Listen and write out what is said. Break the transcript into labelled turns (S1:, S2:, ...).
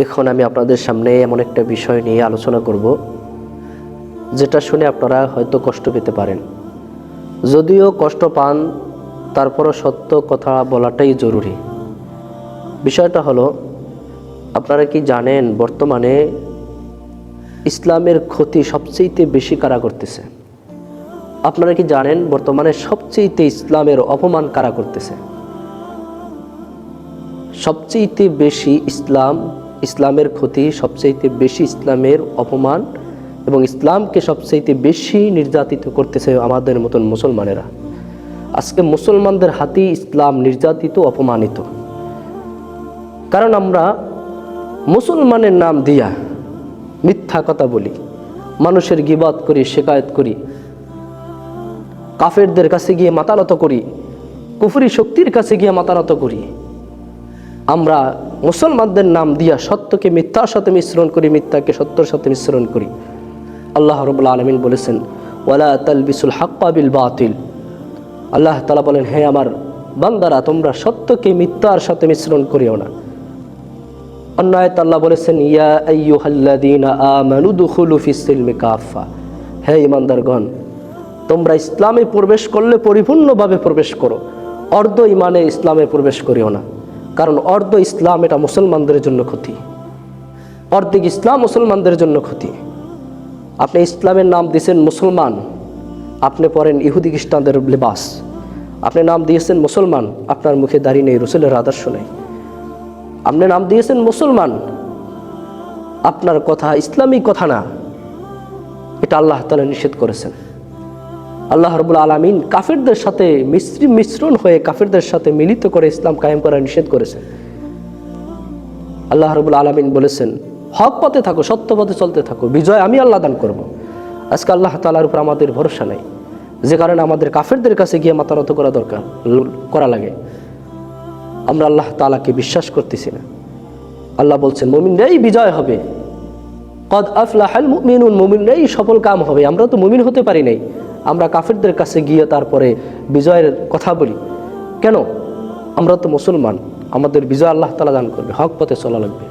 S1: এখন আমি আপনাদের সামনে এমন একটা বিষয় নিয়ে আলোচনা করব, যেটা শুনে আপনারা হয়তো কষ্ট পেতে পারেন। যদিও কষ্ট পান, তারপরও সত্য কথা বলাটাই জরুরি। বিষয়টা হলো, আপনারা কি জানেন বর্তমানে ইসলামের ক্ষতি সবচেয়ে বেশি কারা করতেছে? আপনারা কি জানেন বর্তমানে সবচেয়ে ইসলামের অপমান কারা করতেছে? সবচেয়ে বেশি ইসলামের ক্ষতি, সবচেয়ে বেশি ইসলামের অপমান এবং ইসলামকে সবচেয়ে বেশি নির্যাতিত করতেছে আমাদের মতন মুসলমানেরা। আজকে মুসলমানদের হাতে ইসলাম নির্যাতিত, অপমানিত। কারণ আমরা মুসলমানের নাম দিয়া মিথ্যা কথা বলি, মানুষের গীবত করি, শিকায়ত করি, কাফেরদের কাছে গিয়ে মাতানত করি, কুফরি শক্তির কাছে গিয়ে মাতানত করি। আমরা মুসলমানদের নাম দিয়া সত্যকে মিথ্যার সাথে মিশ্রণ করি, মিথ্যাকে সত্যের সাথে মিশ্রণ করি। আল্লাহ রাব্বুল আলামিন বলেছেন, ওয়ালা তালবিসুল হাক্কা বিল বাতিল। আল্লাহ তাআলা বলেন, হে আমার বান্দারা, তোমরা সত্যকে মিথ্যার সাথে মিশ্রণ করিও না। অন্য আয়াতে আল্লাহ বলেছেন, ইয়া আইয়ুহাল্লাযীনা আমানু দুখুলু ফিস সিলমি কাফা। হে ঈমানদারগণ, তোমরা ইসলামে প্রবেশ করলে পরিপূর্ণভাবে প্রবেশ করো, অর্ধ ইমানে ইসলামে প্রবেশ করিও না। কারণ অর্ধ ইসলাম এটা মুসলমানদের জন্য ক্ষতি, অর্ধেক ইসলাম মুসলমানদের জন্য ক্ষতি। আপনি ইসলামের নাম দিয়েছেন মুসলমান, আপনি পরেন ইহুদি খ্রিস্টানদের লেবাস। আপনি নাম দিয়েছেন মুসলমান, আপনার মুখে দাড়ি নেই, রসুলের আদর্শ নেই। আপনি নাম দিয়েছেন মুসলমান, আপনার কথা ইসলামী কথা না, এটা আল্লাহ তাআলা নিষেধ করেছেন। আল্লাহ রাব্বুল আলামিন কাফেরদের সাথে মিশ্রণ হয়ে, কাফেরদের সাথে মিলিত করে ইসলাম কায়েম করা নিষেধ করেছেন। আল্লাহ রাব্বুল আলামিন বলেছেন, হক পথে থাকো, সত্য পথে চলতে থাকো, বিজয় আমি আল্লাহ দান করব। আজকে আল্লাহ তাআলার উপর আমাদের ভরসা নেই, যে কারণে আমাদের কাফেরদের কাছে গিয়ে মাতানত করা লাগে। আমরা আল্লাহ তাআলাকে বিশ্বাস করতেছি না। আল্লাহ বলছেন, মুমিনরাই বিজয় হবে, কদ আফলাহাল মুমিনুন, মুমিনরাই সফল কাম হবে। আমরা তো মুমিন হতে পারি নাই, আমরা কাফেরদের কাছে গিয়ে তারপরে বিজয়ের কথা বলি কেন? আমরা তো মুসলমান, আমাদের বিজয় আল্লাহ তাআলা দান করবে, হক পথে চলা লাগবে।